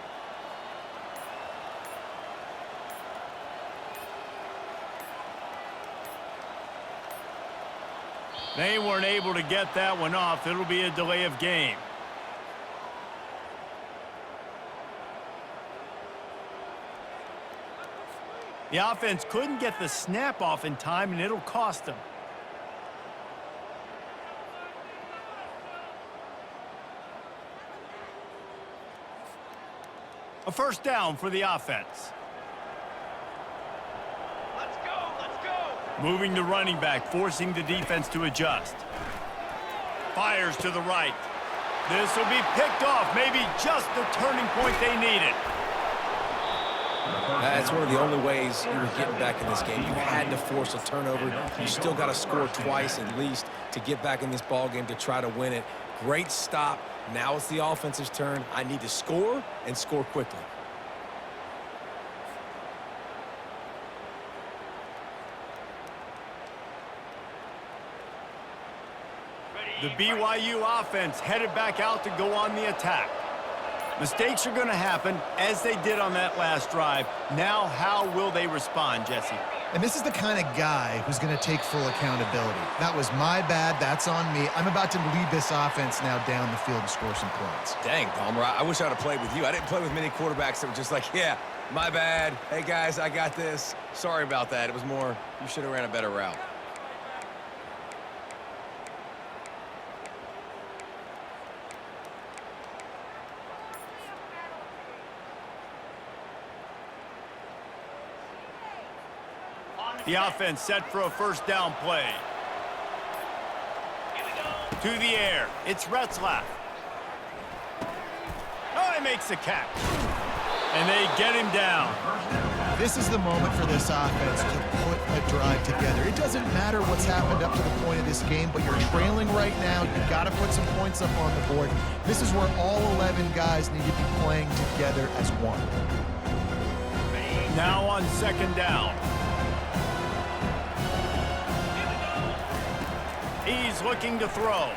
They weren't able to get that one off. It'll be a delay of game. The offense couldn't get the snap off in time, and it'll cost them. A 1st down for the offense. Let's go, let's go. Moving the running back, forcing the defense to adjust. Fires to the right. This will be picked off. Maybe just the turning point they needed. That's one of the only ways you were getting back in this game. You had to force a turnover. You still got to score twice at least to get back in this ball game to try to win it. Great stop. Now it's the offense's turn. I need to score and score quickly. The BYU offense headed back out to go on the attack. Mistakes are going to happen, as they did on that last drive. Now, how will they respond, Jesse? And this is the kind of guy who's going to take full accountability. That was my bad. That's on me. I'm about to lead this offense now down the field and score some points. Dang, Palmer, I wish I would have played with you. I didn't play with many quarterbacks that were just like, yeah, my bad. Hey, guys, I got this. Sorry about that. It was more, you should have ran a better route. The offense set for a first down play. To the air. It's Retzlaff. Oh, he makes a catch. And they get him down. This is the moment for this offense to put a drive together. It doesn't matter what's happened up to the point of this game, but you're trailing right now. You've got to put some points up on the board. This is where all 11 guys need to be playing together as one. Now on second down. He's looking to throw.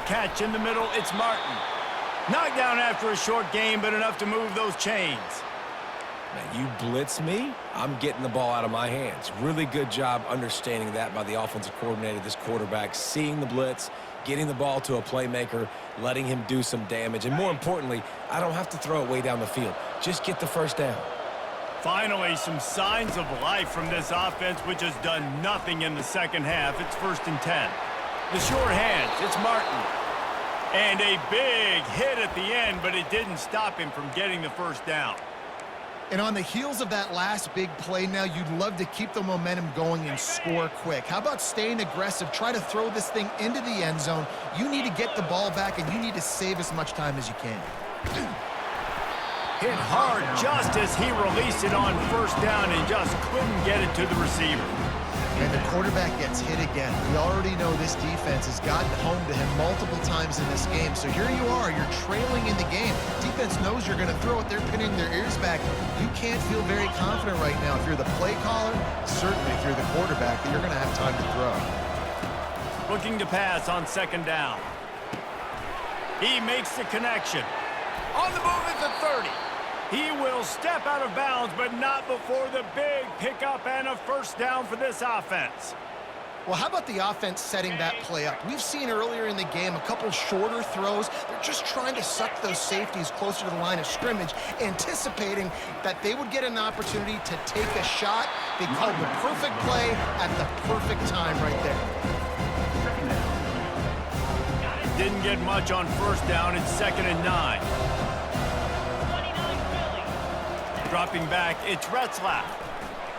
Catch in the middle, it's Martin. Knocked down after a short game, but enough to move those chains. Man, you blitz me, I'm getting the ball out of my hands. Really good job understanding that by the offensive coordinator, this quarterback, seeing the blitz, getting the ball to a playmaker, letting him do some damage. And more importantly, I don't have to throw it way down the field. Just get the first down. Finally, some signs of life from this offense, which has done nothing in the second half. It's 1st and 10. The short hands, it's Martin. And a big hit at the end, but it didn't stop him from getting the first down. And on the heels of that last big play now, you'd love to keep the momentum going and score quick. How about staying aggressive? Try to throw this thing into the end zone. You need to get the ball back, and you need to save as much time as you can. Hit hard just as he released it on first down and just couldn't get it to the receiver. And the quarterback gets hit again. We already know this defense has gotten home to him multiple times in this game. So here you are, you're trailing in the game. Defense knows you're going to throw it. They're pinning their ears back. You can't feel very confident right now. If you're the play caller, certainly if you're the quarterback, that you're going to have time to throw. Looking to pass on second down. He makes the connection. On the move at the 30. He will step out of bounds, but not before the big pickup and a first down for this offense. Well, how about the offense setting that play up? We've seen earlier in the game a couple shorter throws. They're just trying to suck those safeties closer to the line of scrimmage, anticipating that they would get an opportunity to take a shot. They called the perfect play at the perfect time right there. Didn't get much on first down. It's 2nd and 9. Dropping back, it's Retzlaff.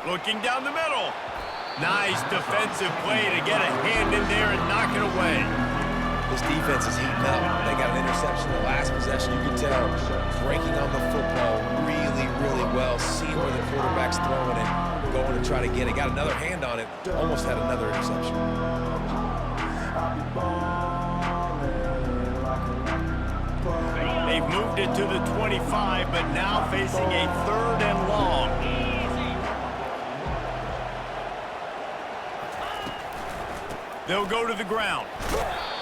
Looking down the middle. Nice defensive play to get a hand in there and knock it away. This defense is heating up. They got an interception the last possession. You can tell breaking on the football really, really well. Seeing where the quarterback's throwing it, going to try to get it. Got another hand on it. Almost had another interception. They've moved it to the 25, but now facing a 3rd and long. They'll go to the ground.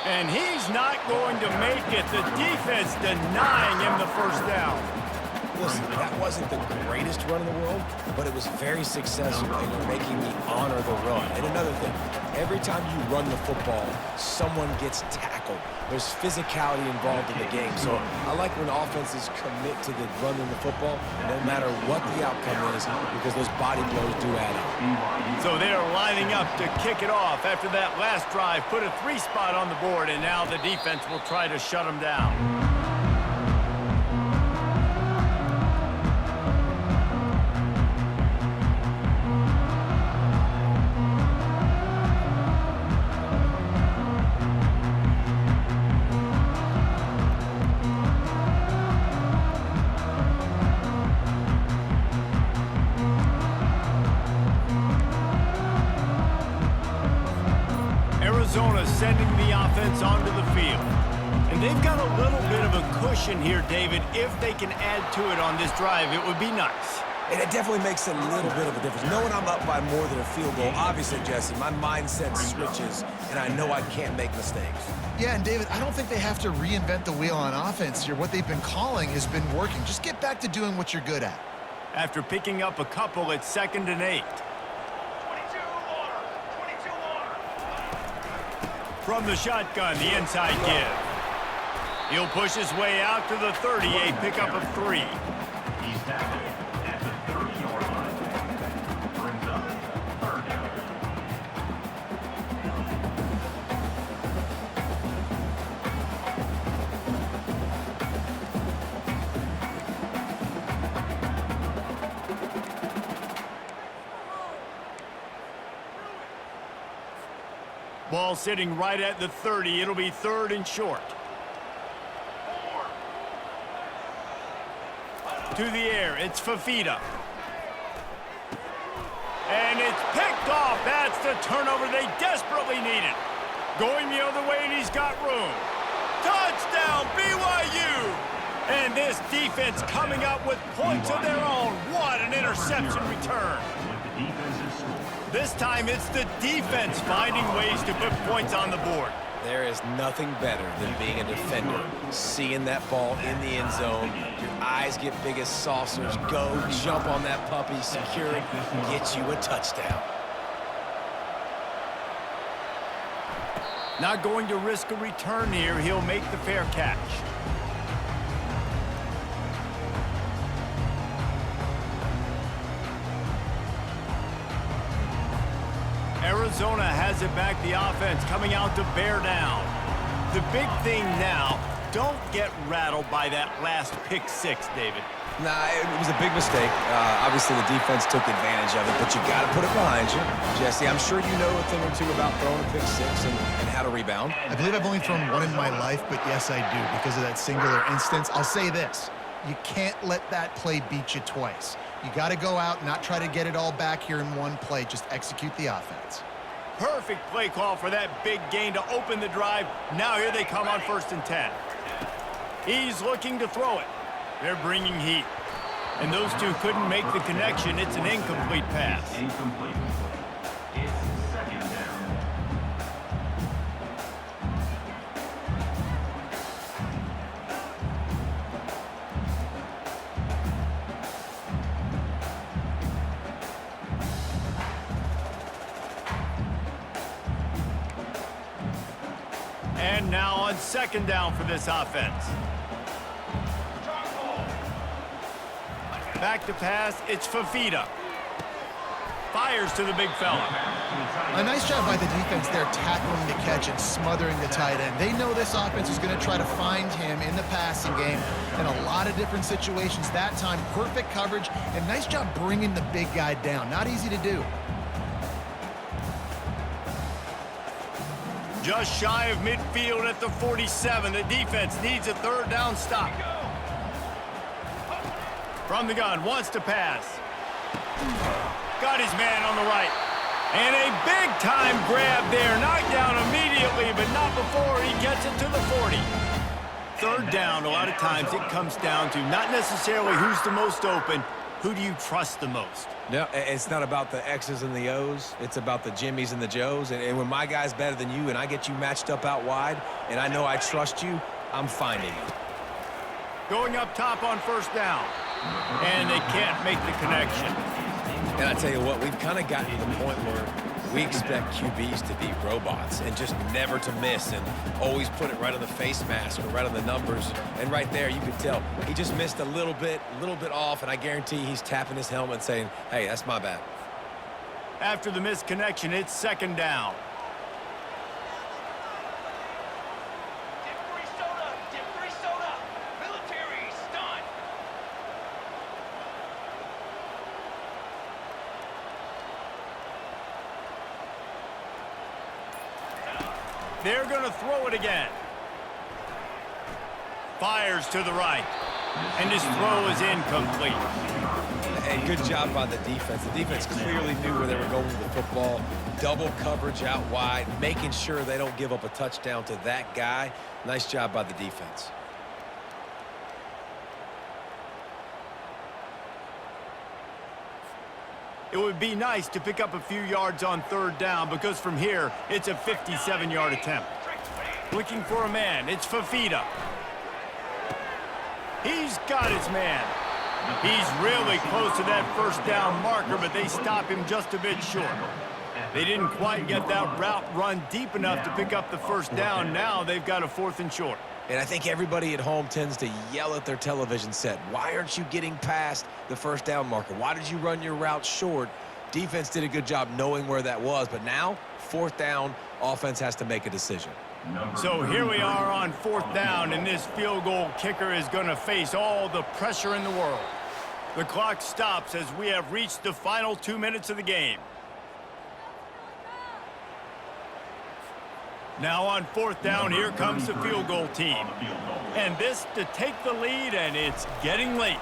And he's not going to make it. The defense denying him the first down. Listen, that wasn't the greatest run in the world, but it was very successful in making me honor the run. And another thing, every time you run the football, someone gets tackled. There's physicality involved in the game. So I like when offenses commit to the running the football, no matter what the outcome is, because those body blows do add up. So they're lining up to kick it off after that last drive. Put a 3 spot on the board, and now the defense will try to shut them down. the offense onto the field. And they've got a little bit of a cushion here, David. If they can add to it on this drive, it would be nice. And it definitely makes a little bit of a difference. Knowing I'm up by more than a field goal, obviously, Jesse, my mindset switches, and I know I can't make mistakes. Yeah, and David, I don't think they have to reinvent the wheel on offense here. What they've been calling has been working. Just get back to doing what you're good at. After picking up a couple, it's 2nd and 8. 22 water. 22 water. From the shotgun, the inside give. He'll push his way out to the 30, a pickup of 3. He's tackled at the 30-yard line. Brings up 3rd down. Ball sitting right at the 30. It'll be 3rd and short. To the air, it's Fafita. And it's picked off. That's the turnover they desperately needed. Going the other way, and he's got room. Touchdown, BYU! And this defense coming up with points of their own. What an interception return. With the defensive score. This time, it's the defense finding ways to put points on the board. There is nothing better than being a defender, seeing that ball in the end zone, your eyes get big as saucers, go, jump on that puppy, secure it, get you a touchdown. Not going to risk a return here. He'll make the fair catch. Arizona has it back, the offense coming out to bear down. The big thing now, don't get rattled by that last pick 6, David. Nah, it was a big mistake. Obviously, the defense took advantage of it, but you got to put it behind you. Jesse, I'm sure you know a thing or two about throwing a pick 6 and how to rebound. I believe I've only thrown one in my life, but yes, I do, because of that singular instance. I'll say this. You can't let that play beat you twice. You got to go out and not try to get it all back here in one play. Just execute the offense. Perfect play call for that big gain to open the drive. Now here they come on 1st and 10. He's looking to throw it. They're bringing heat. And those two couldn't make the connection. It's an incomplete pass. Incomplete. It's 2nd down. And now on 2nd down for this offense. Back to pass, it's Fafita. Fires to the big fella. A nice job by the defense there tackling the catch and smothering the tight end. They know this offense is going to try to find him in the passing game in a lot of different situations. That time, perfect coverage, and nice job bringing the big guy down. Not easy to do. Just shy of midfield at the 47. The defense needs a 3rd down stop. From the gun, wants to pass. Got his man on the right. And a big-time grab there. Knocked down immediately, but not before he gets it to the 40. 3rd down, a lot of times it comes down to not necessarily who's the most open, who do you trust the most? No, it's not about the X's and the O's. It's about the Jimmys and the Joes. And when my guy's better than you and I get you matched up out wide and I know I trust you, I'm finding you. Going up top on 1st down. And they can't make the connection. And I tell you what, we've kind of gotten to the point where we expect QBs to be robots and just never to miss and always put it right on the face mask or right on the numbers. And right there, you could tell he just missed a little bit off, and I guarantee he's tapping his helmet saying, hey, that's my bad. After the missed connection, it's 2nd down. Dip 3 soda. Military stunt. They're going to throw it again. Fires to the right. And his throw is incomplete. And good job by the defense. The defense clearly knew where they were going with the football. Double coverage out wide, making sure they don't give up a touchdown to that guy. Nice job by the defense. It would be nice to pick up a few yards on third down because from here, it's a 57-yard attempt. Looking for a man, it's Fafita. He's got his man. He's really close to that first down marker, but they stop him just a bit short. They didn't quite get that route run deep enough to pick up the first down. Now they've got a 4th and short. And I think everybody at home tends to yell at their television set. Why aren't you getting past the first down marker? Why did you run your route short? Defense did a good job knowing where that was, but now 4th down, offense has to make a decision. So here we are on 4th down, and this field goal kicker is going to face all the pressure in the world. The clock stops as we have reached the final 2 minutes of the game. Now on 4th down, here comes the field goal team. And this to take the lead, and it's getting late.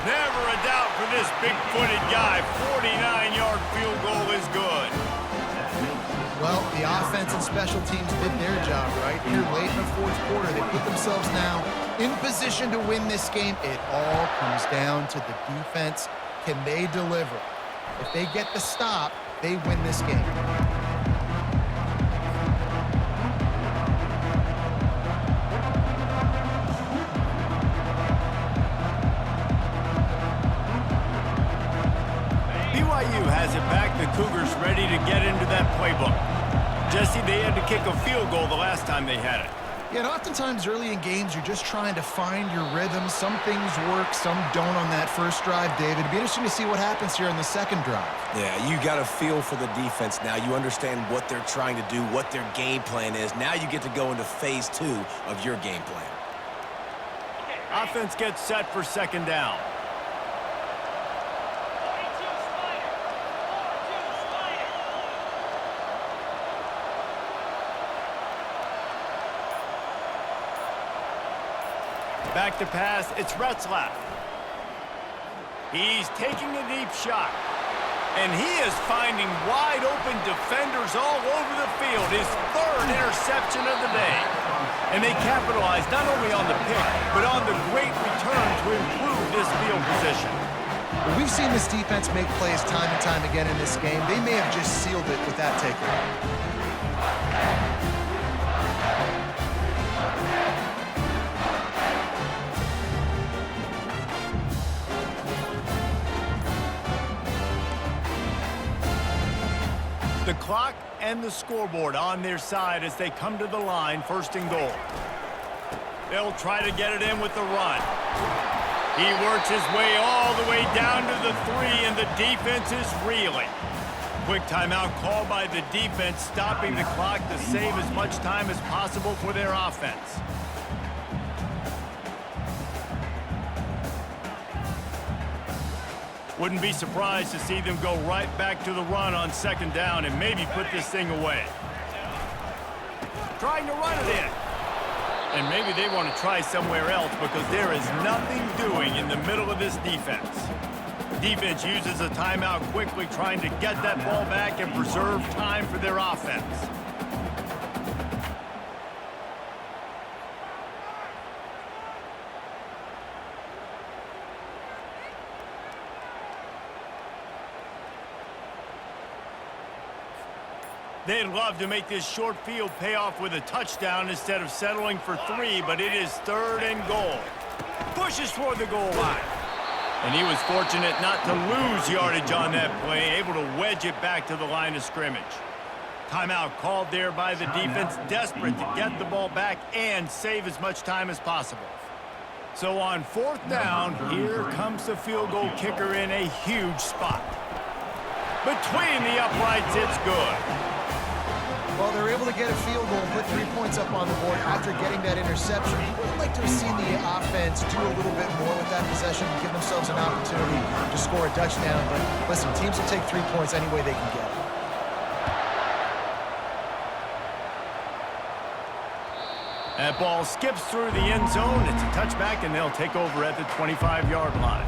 Never a doubt for this big-footed guy. 49-yard field goal is good. Well, the offense and special teams did their job right here late in the 4th quarter. They put themselves now in position to win this game. It all comes down to the defense. Can they deliver? If they get the stop, they win this game. BYU has it back. The Cougars ready to get into that playbook. Jesse, they had to kick a field goal the last time they had it. Yeah, and oftentimes early in games, you're just trying to find your rhythm. Some things work, some don't on that first drive, David. It'd be interesting to see what happens here in the second drive. Yeah, you got a feel for the defense now. You understand what they're trying to do, what their game plan is. Now you get to go into phase 2 of your game plan. Offense gets set for second down. Back to pass, it's Retzlaff. He's taking a deep shot. And he is finding wide open defenders all over the field. His 3rd interception of the day. And they capitalized not only on the pick, but on the great return to improve this field position. Well, we've seen this defense make plays time and time again in this game. They may have just sealed it with that takeaway. The clock and the scoreboard on their side as they come to the line, 1st and goal. They'll try to get it in with the run. He works his way all the way down to the 3, and the defense is reeling. Quick timeout called by the defense, stopping the clock to save as much time as possible for their offense. Wouldn't be surprised to see them go right back to the run on second down and maybe put this thing away. Trying to run it in. And maybe they want to try somewhere else because there is nothing doing in the middle of this defense. Defense uses a timeout quickly, trying to get that ball back and preserve time for their offense. They'd love to make this short field pay off with a touchdown instead of settling for 3, but it is 3rd and goal. Pushes toward the goal line. And he was fortunate not to lose yardage on that play, able to wedge it back to the line of scrimmage. Timeout called there by the defense, desperate to get the ball back and save as much time as possible. So on 4th down, here comes the field goal kicker in a huge spot. Between the uprights, it's good. Well, they're able to get a field goal and put 3 points up on the board after getting that interception. You would like to have seen the offense do a little bit more with that possession and give themselves an opportunity to score a touchdown. But listen, teams will take 3 points any way they can get it. That ball skips through the end zone. It's a touchback, and they'll take over at the 25-yard line.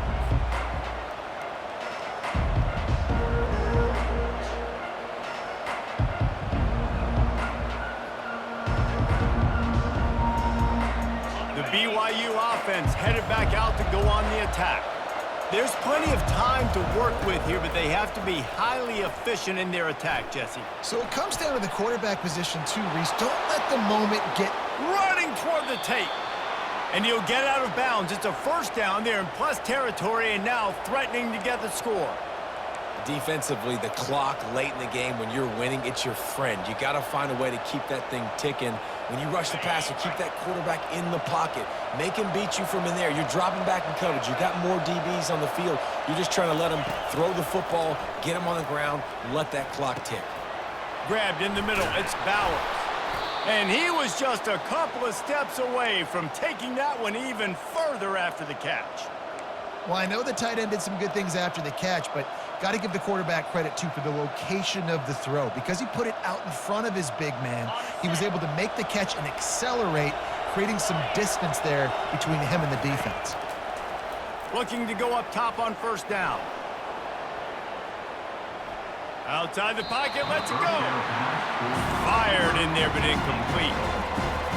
The BYU offense headed back out to go on the attack. There's plenty of time to work with here, but they have to be highly efficient in their attack, Jesse. So it comes down to the quarterback position too, Reese. Don't let the moment get... Running toward the tape. And he'll get out of bounds. It's a first down there in plus territory, and now threatening to get the score. Defensively, the clock late in the game, when you're winning, it's your friend. You got to find a way to keep that thing ticking. When you rush the passer, keep that quarterback in the pocket. Make him beat you from in there. You're dropping back in coverage. You got more DBs on the field. You're just trying to let him throw the football, get him on the ground, let that clock tick. Grabbed in the middle. It's Bowers. And he was just a couple of steps away from taking that one even further after the catch. Well, I know the tight end did some good things after the catch, but got to give the quarterback credit, too, for the location of the throw. Because he put it out in front of his big man, he was able to make the catch and accelerate, creating some distance there between him and the defense. Looking to go up top on first down. Outside the pocket, let's go. Fired in there, but incomplete.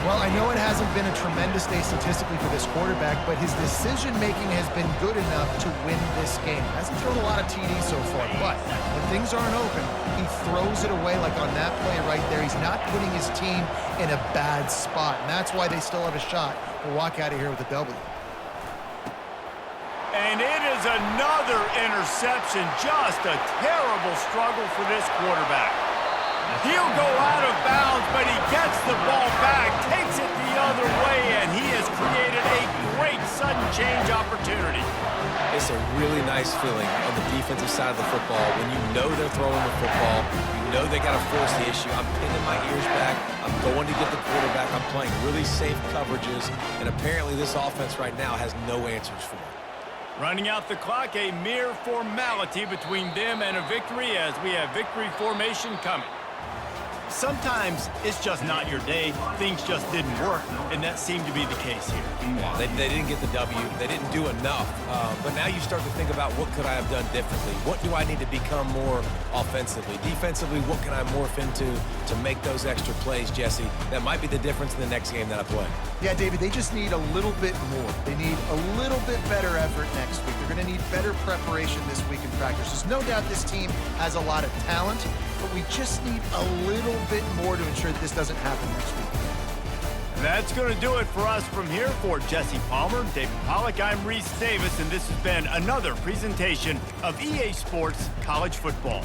Well, I know it hasn't been a tremendous day statistically for this quarterback, but his decision-making has been good enough to win this game. Hasn't thrown a lot of TDs so far, but when things aren't open, he throws it away like on that play right there. He's not putting his team in a bad spot, and that's why they still have a shot to walk out of here with a W. And it is another interception. Just a terrible struggle for this quarterback. He'll go out of bounds, but he gets the ball back, takes it the other way, and he has created a great sudden change opportunity. It's a really nice feeling on the defensive side of the football when you know they're throwing the football, you know they got to force the issue. I'm pinning my ears back. I'm going to get the quarterback. I'm playing really safe coverages, and apparently this offense right now has no answers for it. Running out the clock, a mere formality between them and a victory as we have victory formation coming. Sometimes it's just not your day. Things just didn't work, and that seemed to be the case here. Yeah, they didn't get the W. They didn't do enough. But now you start to think about what could I have done differently? What do I need to become more offensively? Defensively, what can I morph into to make those extra plays, Jesse? That might be the difference in the next game that I play. Yeah, David, they just need a little bit more. They need a little bit better effort next week. They're going to need better preparation this week in practice. There's no doubt this team has a lot of talent, but we just need a little bit more to ensure that this doesn't happen next week. That's going to do it for us from here. For Jesse Palmer, David Pollack, I'm Reese Davis, and this has been another presentation of EA Sports College Football.